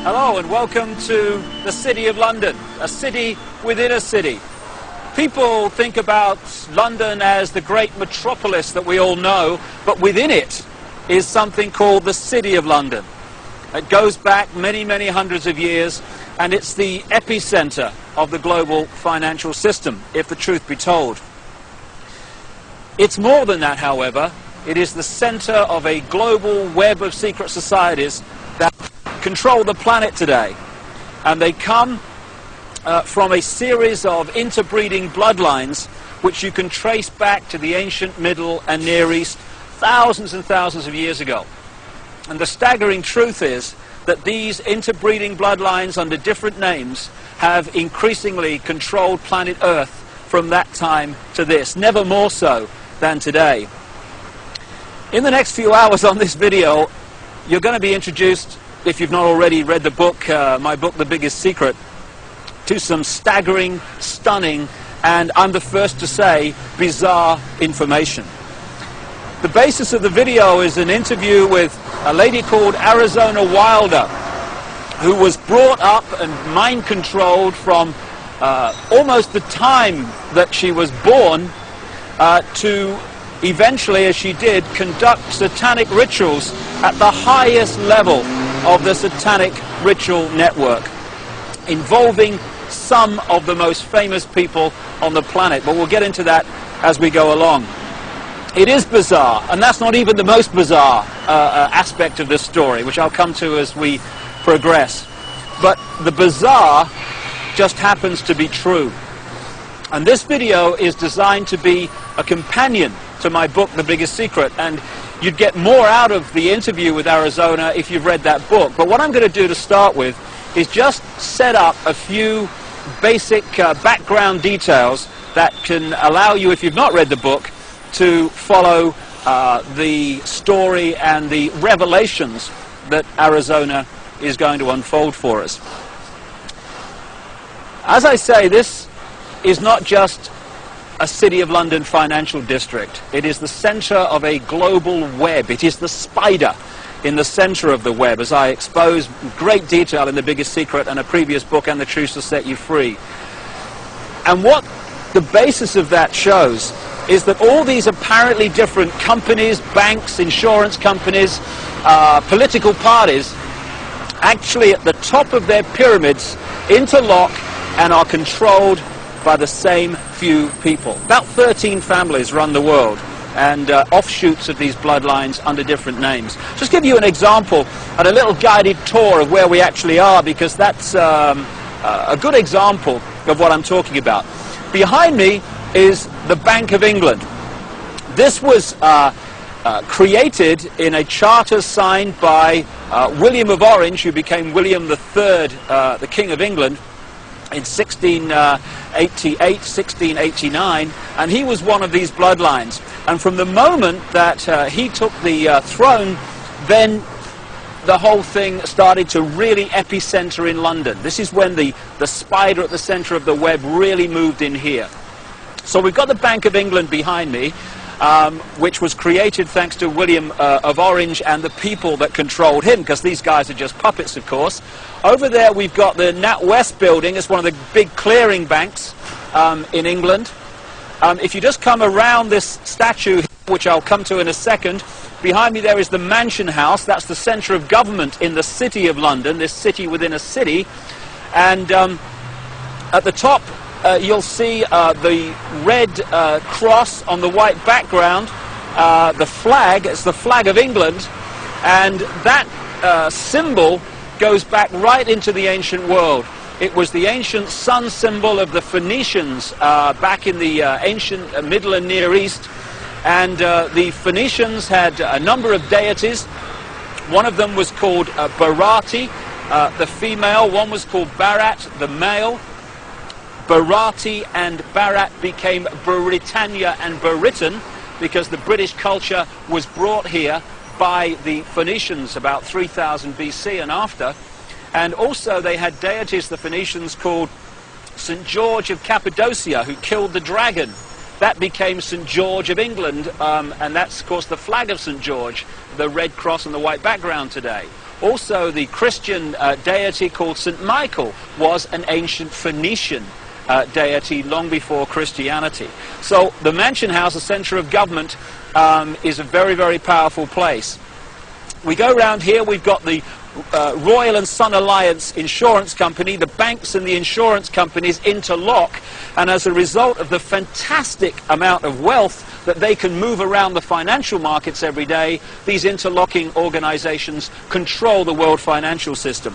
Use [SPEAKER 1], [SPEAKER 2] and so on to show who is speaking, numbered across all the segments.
[SPEAKER 1] Hello and welcome to the City of London, a city within a city. People think about London as the great metropolis that we all know, but within it is something called the City of London. It goes back many, many hundreds of years, and it's the epicenter of the global financial system, if the truth be told. It's more than that, however. It is the center of a global web of secret societies that control the planet today, and they come from a series of interbreeding bloodlines which you can trace back to the ancient Middle and Near East thousands and thousands of years ago. And the staggering truth is that these interbreeding bloodlines under different names have increasingly controlled planet Earth from that time to this, never more so than today. In the next few hours on this video, you're going to be introduced, if you've not already read the book, my book, The Biggest Secret, to some staggering, stunning, and I'm the first to say, bizarre information. The basis of the video is an interview with a lady called Arizona Wilder, who was brought up and mind-controlled from almost the time that she was born to eventually, as she did, conduct satanic rituals at the highest level of the satanic ritual network, involving some of the most famous people on the planet. But we'll get into that as we go along. It is bizarre, and that's not even the most bizarre aspect of this story, which I'll come to as we progress. But the bizarre just happens to be true. And this video is designed to be a companion to my book, The Biggest Secret, and you'd get more out of the interview with Arizona if you've read that book. But what I'm going to do to start with is just set up a few basic background details that can allow you, if you've not read the book, to follow the story and the revelations that Arizona is going to unfold for us. As I say, this is not just a City of London financial district. It is the center of a global web. It is the spider in the center of the web, as I expose in great detail in The Biggest Secret and a previous book, And the Truth Will Set You Free. And what the basis of that shows is that all these apparently different companies, banks, insurance companies, political parties, actually at the top of their pyramids interlock and are controlled by the same few people. About 13 families run the world, and offshoots of these bloodlines under different names. Just give you an example and a little guided tour of where we actually are, because that's a good example of what I'm talking about. Behind me is the Bank of England. This was created in a charter signed by William of Orange, who became William III, the King of England, in 1688, 1689, and he was one of these bloodlines. And from the moment that he took the throne, then the whole thing started to really epicenter in London. This is when the spider at the center of the web really moved in here. So we've got the Bank of England behind me, which was created thanks to William of Orange and the people that controlled him, because these guys are just puppets, of course. Over there we've got the NatWest building. It's one of the big clearing banks in England. If you just come around this statue, which I'll come to in a second, behind me there is the Mansion House. That's the centre of government in the City of London, this city within a city. And at the top you'll see the red cross on the white background, the flag. It's the flag of England, and that symbol goes back right into the ancient world. It was the ancient sun symbol of the Phoenicians back in the ancient Middle and Near East, and the Phoenicians had a number of deities. One of them was called Barati, the female. One was called Barat, the male. Barati and Barat became Britannia and Baritan because the British culture was brought here by the Phoenicians about 3000 BC and after. And also they had deities, the Phoenicians, called St. George of Cappadocia, who killed the dragon. That became St. George of England, and that's, of course, the flag of St. George, the red cross on the white background today. Also, the Christian deity called St. Michael was an ancient Phoenician deity long before Christianity. So the Mansion House, the centre of government, is a very, very powerful place. We go around here, we've got the Royal and Son Alliance Insurance Company. The banks and the insurance companies interlock, and as a result of the fantastic amount of wealth that they can move around the financial markets every day, these interlocking organizations control the world financial system.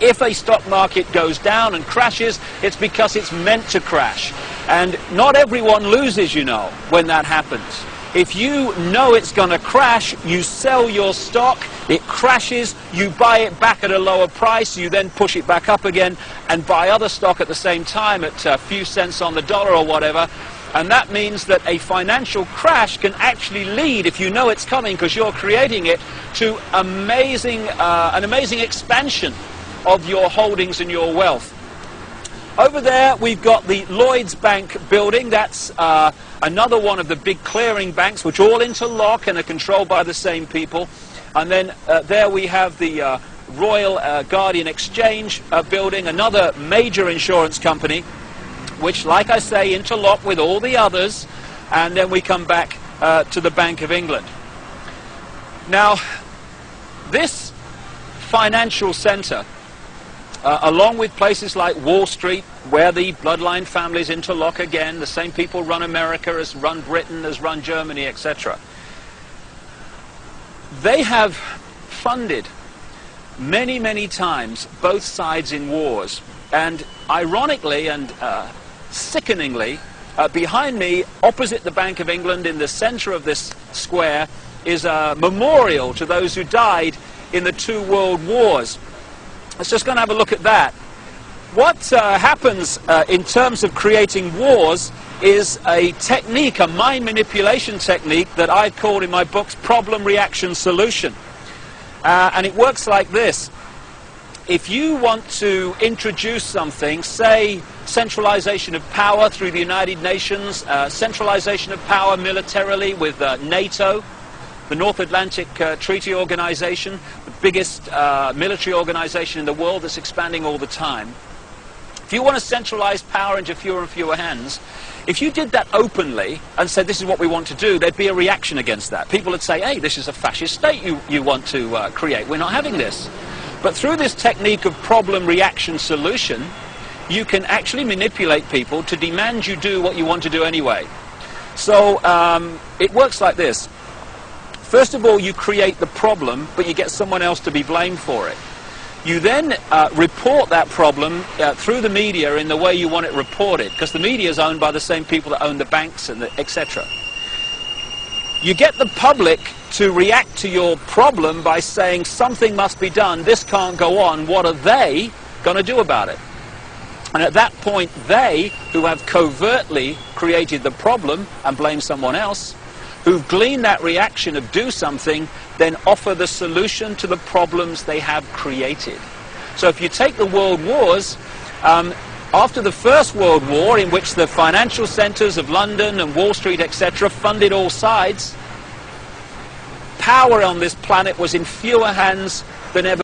[SPEAKER 1] If a stock market goes down and crashes, it's because it's meant to crash. And not everyone loses, you know, when that happens. If you know it's going to crash, you sell your stock, it crashes, you buy it back at a lower price, you then push it back up again and buy other stock at the same time at a few cents on the dollar or whatever. And that means that a financial crash can actually lead, if you know it's coming because you're creating it, to an amazing expansion of your holdings and your wealth. Over there we've got the Lloyds Bank building. That's another one of the big clearing banks which all interlock and are controlled by the same people. And then there we have the Royal Guardian Exchange building, another major insurance company which, like I say, interlock with all the others. And then we come back to the Bank of England. Now, this financial centre, along with places like Wall Street, where the bloodline families interlock again, the same people run America as run Britain, as run Germany, etc. They have funded many, many times both sides in wars. And ironically and sickeningly, behind me, opposite the Bank of England, in the centre of this square, is a memorial to those who died in the 2 world wars. Let's just go and have a look at that. What happens in terms of creating wars is a technique, a mind manipulation technique that I've called in my books problem, reaction, solution. And it works like this. If you want to introduce something, say centralization of power through the United Nations, centralization of power militarily with NATO, the North Atlantic Treaty Organization, the biggest military organization in the world that's expanding all the time. If you want to centralize power into fewer and fewer hands, if you did that openly and said this is what we want to do, there'd be a reaction against that. People would say, hey, this is a fascist state you want to create. We're not having this. But through this technique of problem, reaction, solution, you can actually manipulate people to demand you do what you want to do anyway. So it works like this. First of all, you create the problem, but you get someone else to be blamed for it. You then report that problem through the media in the way you want it reported, because the media is owned by the same people that own the banks and etc. You get the public to react to your problem by saying something must be done, this can't go on, what are they going to do about it? And at that point, they, who have covertly created the problem and blame someone else, who've gleaned that reaction of do something, then offer the solution to the problems they have created. So if you take the world wars, after the First World War, in which the financial centres of London and Wall Street, etc., funded all sides, power on this planet was in fewer hands than ever